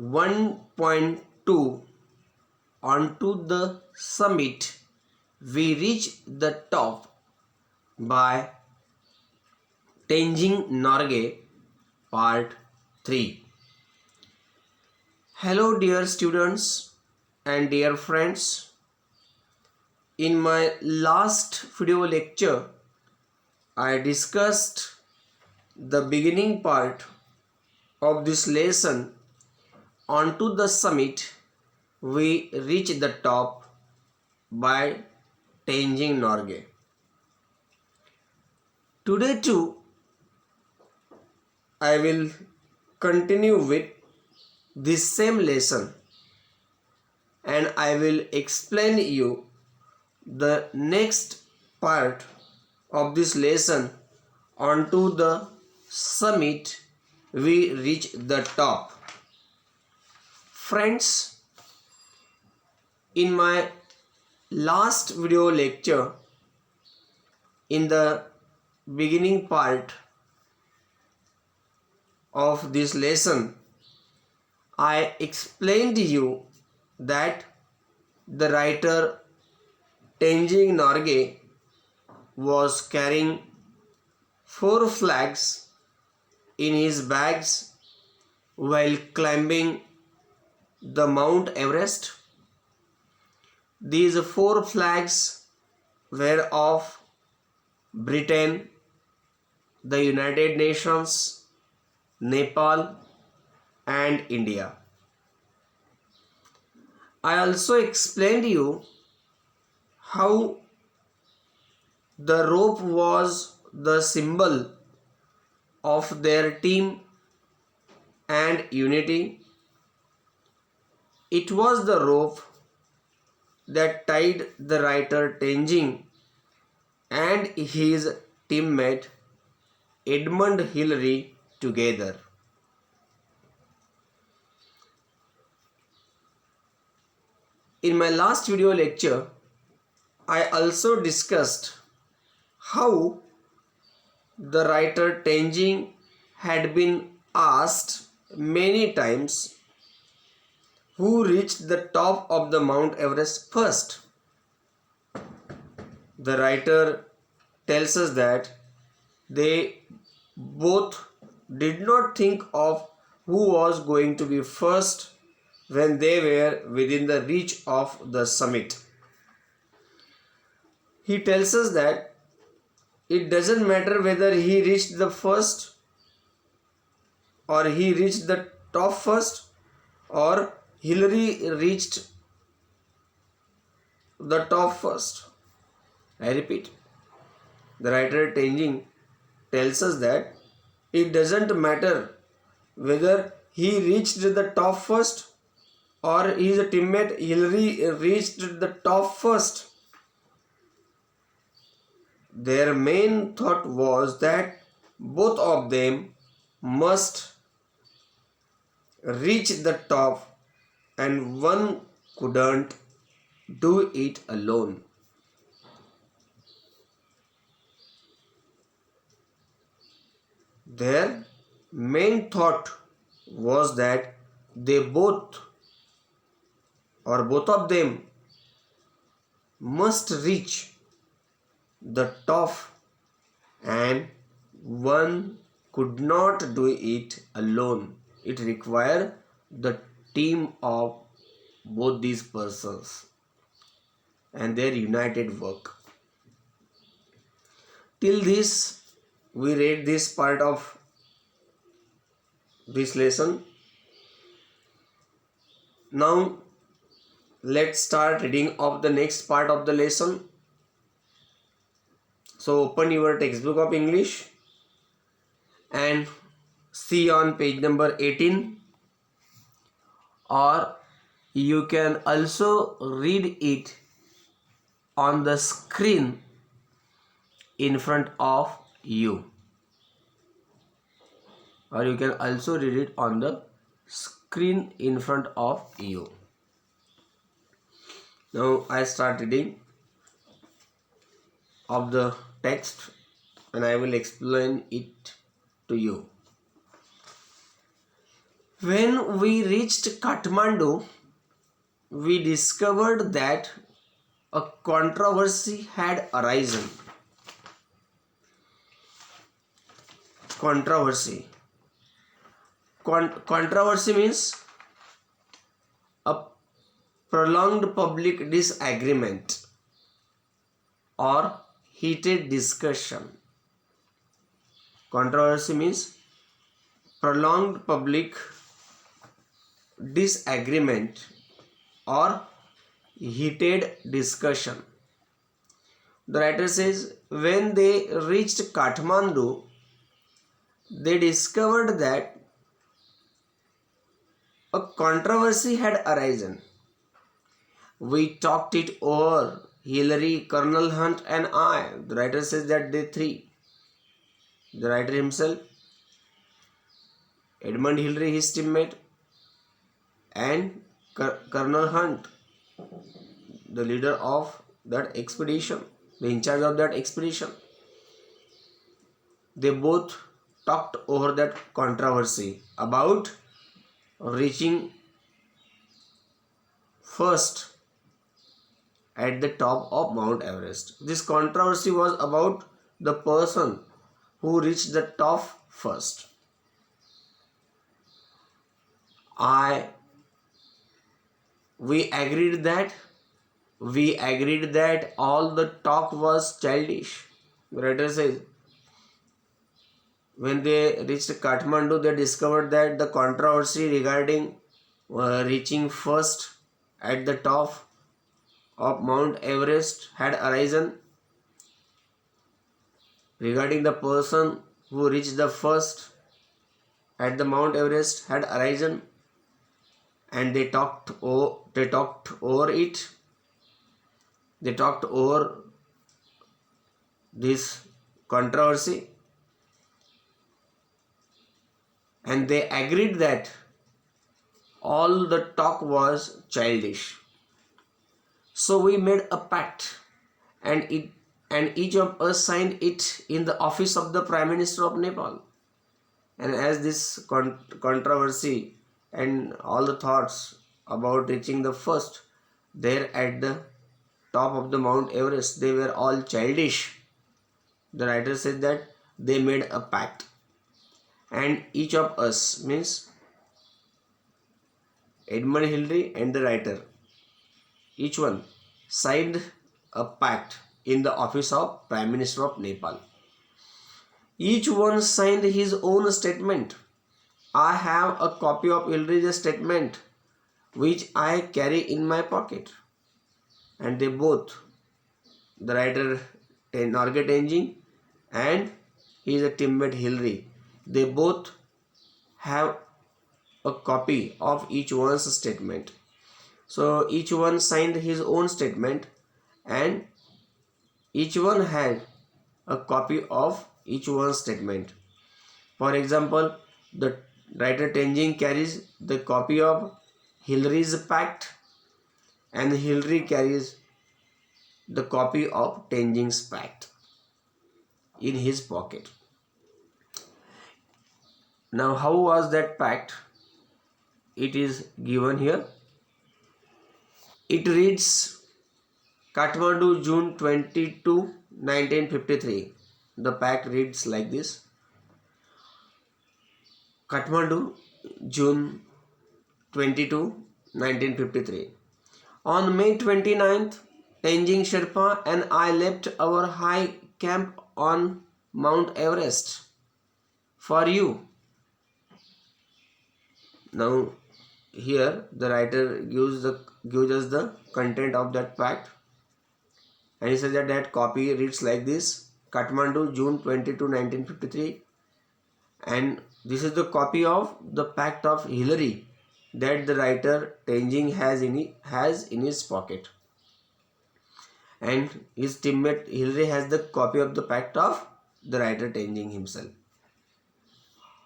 1.2. Onto the summit, we reach the top by Tenzing Norgay, Part 3. Hello dear students and dear friends. In my last video lecture, I discussed the beginning part of this lesson. Onto the summit, we reach the top by Tenzing Norgay. Today too, I will continue with this same lesson and I will explain you the next part of this lesson. Onto the summit, we reach the top. Friends, in my last video lecture, in the beginning part of this lesson, I explained to you that the writer Tenzing Norgay was carrying 4 flags in his bags while climbing the Mount Everest. These 4 flags were of Britain, the United Nations, Nepal, and India. I also explained you how the rope was the symbol of their team and unity. It was the rope that tied the writer Tenzing and his teammate Edmund Hillary together. In my last video lecture, I also discussed how the writer Tenzing had been asked many times who reached the top of the Mount Everest first. The writer tells us that they both did not think of who was going to be first when they were within the reach of the summit. He tells us that it doesn't matter whether he reached the first or he reached the top first or Hillary reached the top first. I repeat, the writer Tenzing tells us that it doesn't matter whether he reached the top first or his teammate Hillary reached the top first. Their main thought was that both of them must reach the top and one couldn't do it alone. Their main thought was that they both of them must reach the top and one could not do it alone. It required the team of both these persons and their united work. Till this, we read this part of this lesson. Now, let's start reading of the next part of the lesson. So, open your textbook of English and see on page number 18, or you can also read it on the screen in front of you, or you can also read it on the screen in front of you. Now I start reading of the text and I will explain it to you. When we reached Kathmandu, we discovered that a controversy had arisen. Controversy. Controversy means a prolonged public disagreement or heated discussion. Controversy means prolonged public disagreement or heated discussion. The writer says when they reached Kathmandu, they discovered that a controversy had arisen. We talked it over, Hillary, Colonel Hunt, and I. The writer says that they three. The writer himself, Edmund Hillary, his teammate, and Colonel Hunt, the leader of that expedition, the in charge of that expedition. They both talked over that controversy about reaching first at the top of Mount Everest. This controversy was about the person who reached the top first. We agreed that all the talk was childish. The writer says when they reached Kathmandu, they discovered that the controversy regarding reaching first at the top of Mount Everest had arisen. Regarding the person who reached the first at the Mount Everest had arisen, and they talked over it. They talked over this controversy, and they agreed that all the talk was childish. So we made a pact, and each of us signed it in the office of the Prime Minister of Nepal. And as this controversy and all the thoughts about reaching the first there at the top of the Mount Everest, they were all childish. The writer said that they made a pact, and each of us means Edmund Hillary and the writer, each one signed a pact in the office of Prime Minister of Nepal. Each one signed his own statement. I have a copy of Hillary's statement which I carry in my pocket. And they both, the writer Norgay Tenzing and his teammate Hillary, they both have a copy of each one's statement. So each one signed his own statement, and each one had a copy of each one's statement. For example, the writer Tenzing carries the copy of Hillary's pact, and Hillary carries the copy of Tenzing's pact in his pocket. Now, how was that pact? It is given here. It reads Kathmandu, June 22, 1953. The pact reads like this. Kathmandu, June 22, 1953. On May 29th, Tenzing Sherpa and I left our high camp on Mount Everest for you. Now, here the writer gives us the content of that pact, and he says that copy reads like this: Kathmandu, June 22, 1953, and this is the copy of the pact of Hillary that the writer Tenzing has in his pocket, and his teammate Hillary has the copy of the pact of the writer Tenzing himself.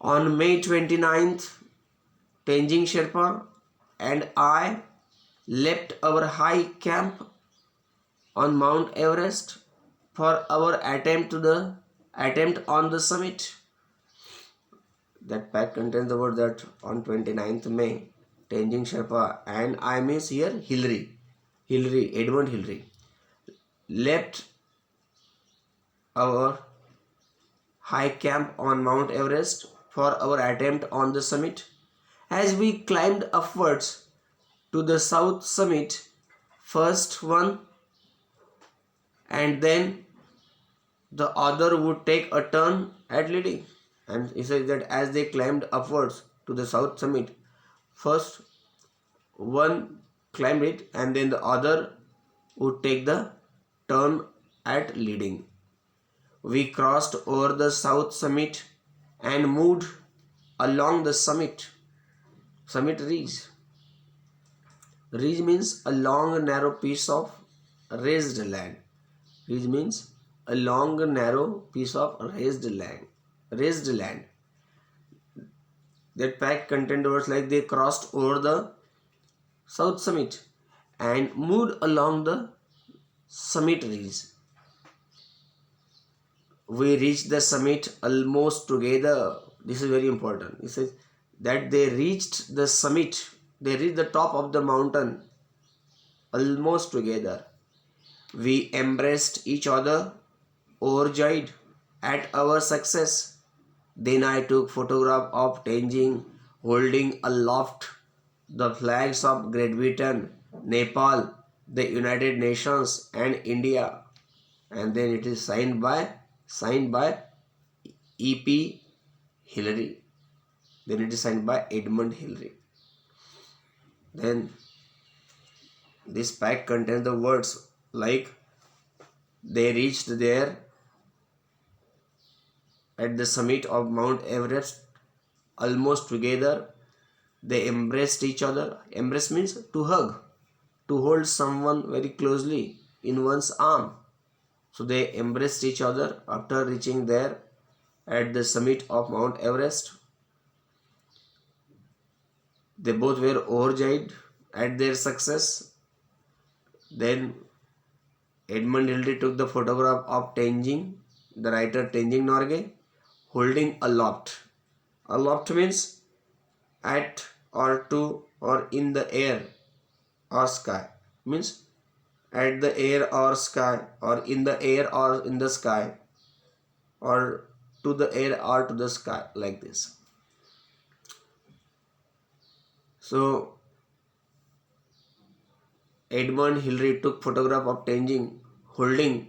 On May 29th, Tenzing Sherpa and I left our high camp on Mount Everest for our attempt on the summit. That pact contains the word that on 29th May, Tenzing Sherpa, and I means here Edmund Hillary, left our high camp on Mount Everest for our attempt on the summit. As we climbed upwards to the south summit, first one and then the other would take a turn at leading. And he says that as they climbed upwards to the south summit, first one climbed it and then the other would take the turn at leading. We crossed over the south summit and moved along the summit. Summit ridge. Ridge means a long narrow piece of raised land. Ridge means a long narrow piece of raised land. Raised land. That pact contained words like they crossed over the south summit and moved along the summit ridge. We reached the summit almost together. This is very important. It says that they reached the summit. They reached the top of the mountain almost together. We embraced each other, overjoyed at our success. Then I took photograph of Tenzing holding aloft the flags of Great Britain, Nepal, the United Nations and India. And then it is signed by E.P. Hillary. Then it is signed by Edmund Hillary. Then this pact contains the words like they reached there at the summit of Mount Everest almost together. They embraced each other. Embrace means to hug, to hold someone very closely in one's arm. So they embraced each other after reaching there at the summit of Mount Everest. They both were overjoyed at their success. Then Edmund Hillary took the photograph of Tenzing, the writer Tenzing Norgay, holding aloft. Aloft means at or to or in the air or sky. Means at the air or sky or in the air or in the sky or to the air or to the sky, like this. So Edmund Hillary took photograph of Tenzing holding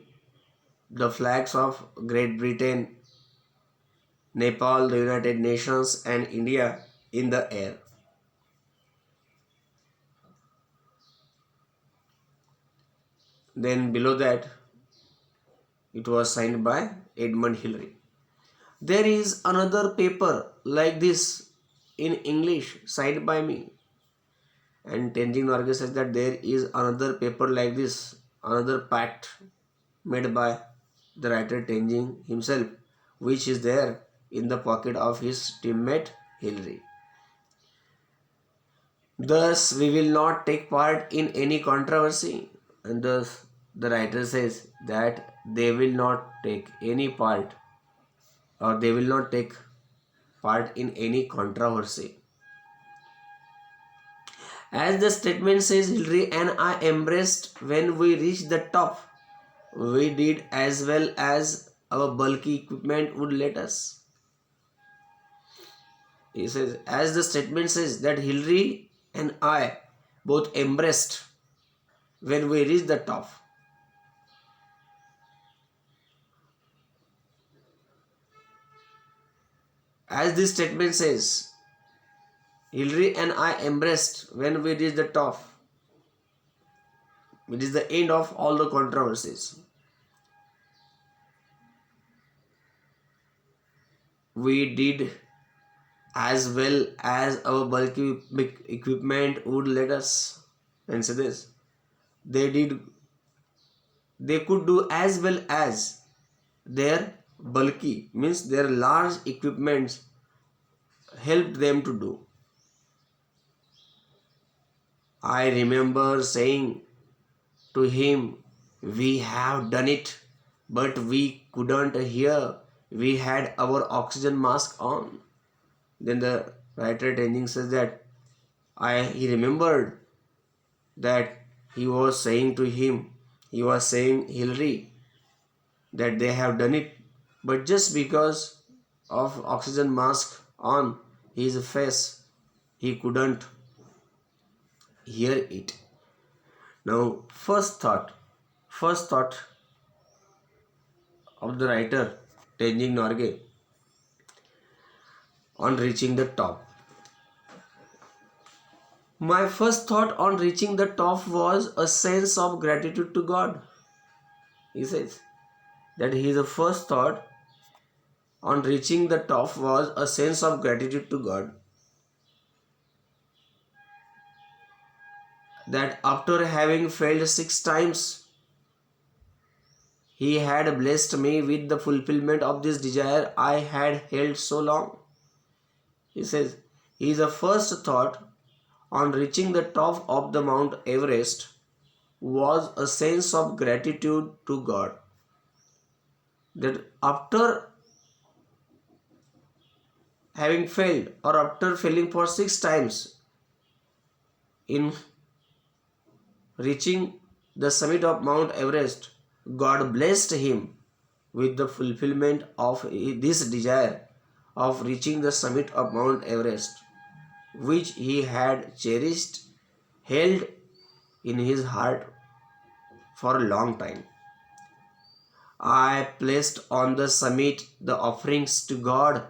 the flags of Great Britain, Nepal, the United Nations and India in the air. Then below that it was signed by Edmund Hillary. There is another paper like this in English signed by me. And Tenzing Norgay says that there is another paper like this, another pact made by the writer Tenzing himself, which is there in the pocket of his teammate Hillary. Thus, we will not take part in any controversy. And thus, the writer says that they will not take any part or they will not take part in any controversy. As the statement says, Hillary and I embraced when we reached the top. We did as well as our bulky equipment would let us. He says, as the statement says that Hillary and I both embraced when we reached the top. As this statement says, Hillary and I embraced when we reached the top. It is the end of all the controversies. We did as well as our bulky equipment would let us. And say this, they could do as well as their bulky, means their large equipments helped them to do. I remember saying to him, we have done it, but we couldn't hear. We had our oxygen mask on. Then the writer Tenzing says that he remembered that he was saying Hillary that they have done it, but just because of oxygen mask on his face, he couldn't hear it. Now, first thought of the writer Tenzing Norgay on reaching the top. My first thought on reaching the top was a sense of gratitude to God. He says that his first thought on reaching the top was a sense of gratitude to God. That after having failed 6 times, he had blessed me with the fulfillment of this desire I had held so long. He says his first thought on reaching the top of the Mount Everest was a sense of gratitude to God. That after having failed or after failing for 6 times in reaching the summit of Mount Everest, God blessed him with the fulfillment of this desire of reaching the summit of Mount Everest, which he had cherished, held in his heart for a long time. I placed on the summit the offerings to God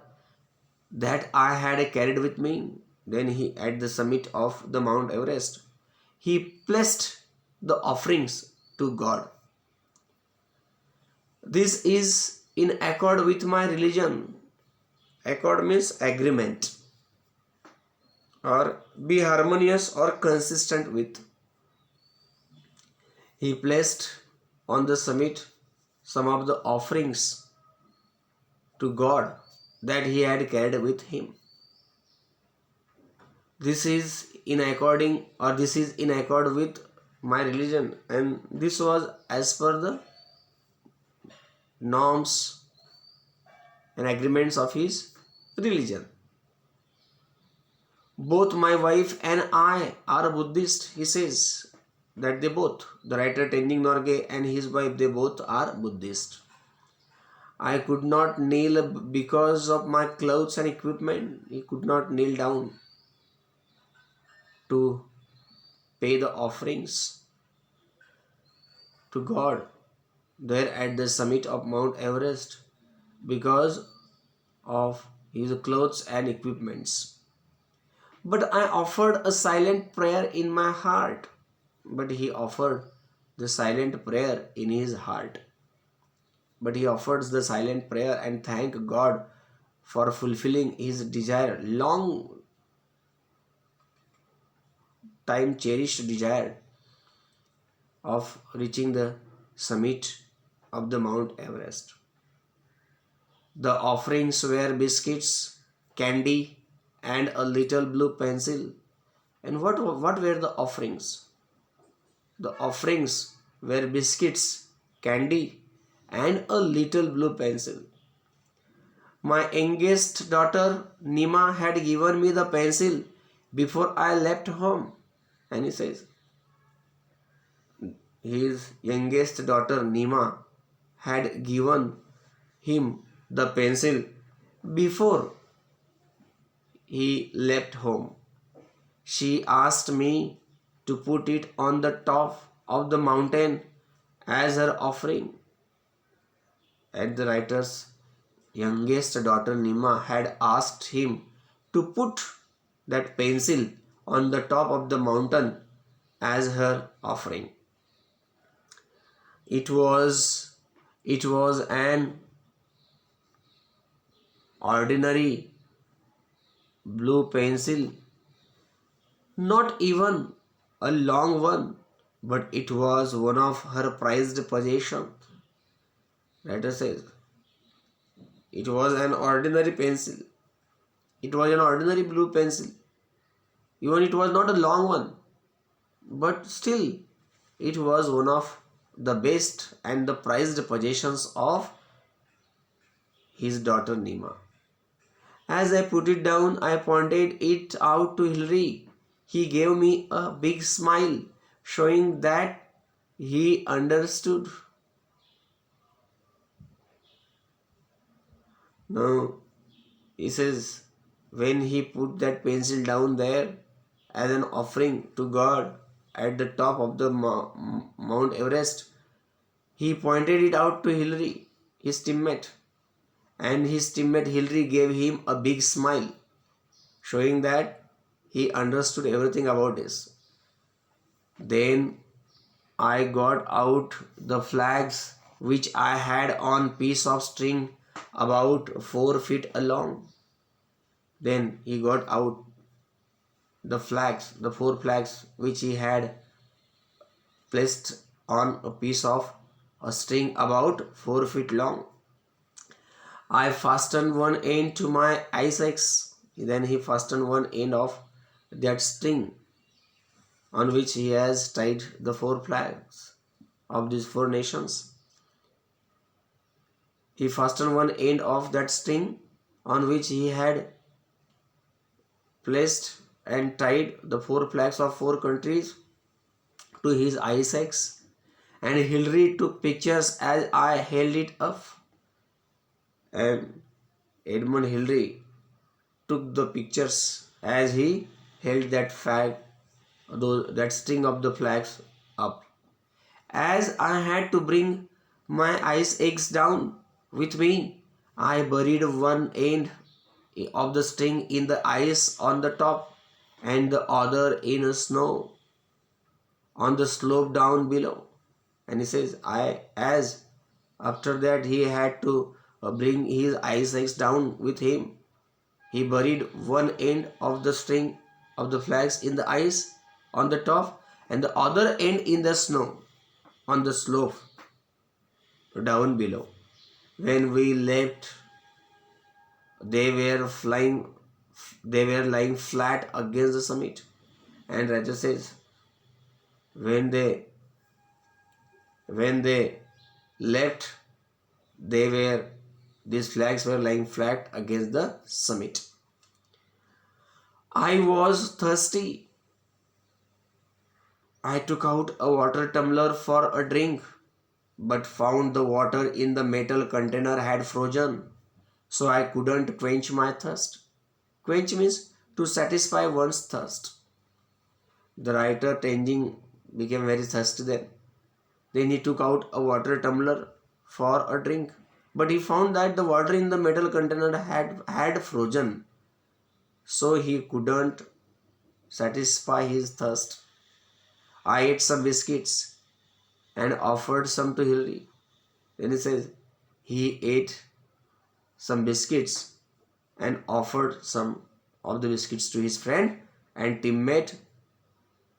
that I had carried with me. Then he, at the summit of the Mount Everest, he placed the offerings to God. This is in accord with my religion. Accord means agreement, or be harmonious or consistent with. He placed on the summit some of the offerings to God that he had carried with him. This is in accord with my religion, and this was as per the norms and agreements of his religion. Both my wife and I are Buddhist. He says that the writer Tenzing Norgay and his wife, they both are Buddhist. I could not kneel because of my clothes and equipment. He could not kneel down to pay the offerings to God there at the summit of Mount Everest because of his clothes and equipments. But I offered a silent prayer in my heart. But he offered the silent prayer in his heart. But he offers the silent prayer and thank God for fulfilling his desire, long time cherished desire of reaching the summit of the Mount Everest. The offerings were biscuits, candy, and a little blue pencil. And what were the offerings? The offerings were biscuits, candy, and a little blue pencil. My youngest daughter Nima had given me the pencil before I left home. And he says, his youngest daughter Nima had given him the pencil before he left home. She asked me to put it on the top of the mountain as her offering. And the writer's youngest daughter Nima had asked him to put that pencil on the top of the mountain as her offering. It was an ordinary blue pencil, not even a long one, but it was one of her prized possessions. Writer says it was an ordinary pencil. It was an ordinary blue pencil. Even it was not a long one, but still it was one of the best and the prized possessions of his daughter Nima. As I put it down, I pointed it out to Hillary. He gave me a big smile, showing that he understood. Now, he says, when he put that pencil down there as an offering to God at the top of the Mount Everest, he pointed it out to Hillary, his teammate, and his teammate Hillary gave him a big smile, showing that he understood everything about this. Then I got out the flags which I had on piece of string about 4 feet long. Then he got out the flags, the 4 flags which he had placed on a piece of a string about 4 feet long. I fastened one end to my ice axe. Then he fastened one end of that string on which he has tied the 4 flags of these 4 nations. He fastened one end of that string on which he had placed and tied the 4 flags of 4 countries to his ice axe, and Hillary took pictures as I held it up. And Edmund Hillary took the pictures as he held that flag, that string of the flags up. As I had to bring my ice eggs down with me, I buried one end of the string in the ice on the top and the other in snow on the slope down below. And he says, as after that he had to bring his ice eggs down with him, he buried one end of the string of the flags in the ice on the top and the other end in the snow on the slope down below. When we left, they were lying flat against the summit. And Raja says, when they left, these flags were lying flat against the summit. I was thirsty. I took out a water tumbler for a drink, but found the water in the metal container had frozen, so I couldn't quench my thirst. Quench means to satisfy one's thirst. The writer Tenzing became very thirsty then. Then he took out a water tumbler for a drink, but he found that the water in the metal container had frozen, so he couldn't satisfy his thirst. I ate some biscuits and offered some to Hillary. Then he says he ate some biscuits and offered some of the biscuits to his friend and teammate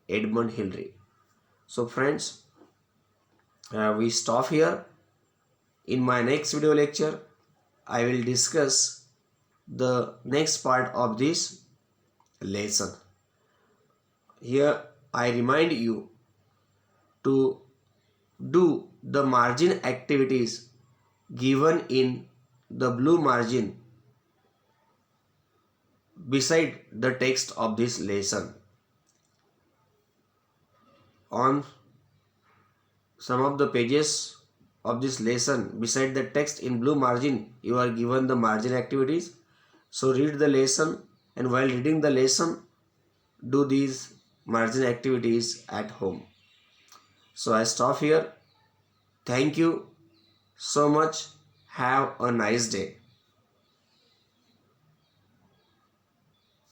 Edmund Hillary. So friends, we stop here. In my next video lecture, I will discuss the next part of this lesson. Here I remind you to do the margin activities given in the blue margin beside the text of this lesson. On some of the pages of this lesson, beside the text in blue margin, you are given the margin activities. So read the lesson, and while reading the lesson, do these margin activities at home. So I stop here. Thank you so much. Have a nice day.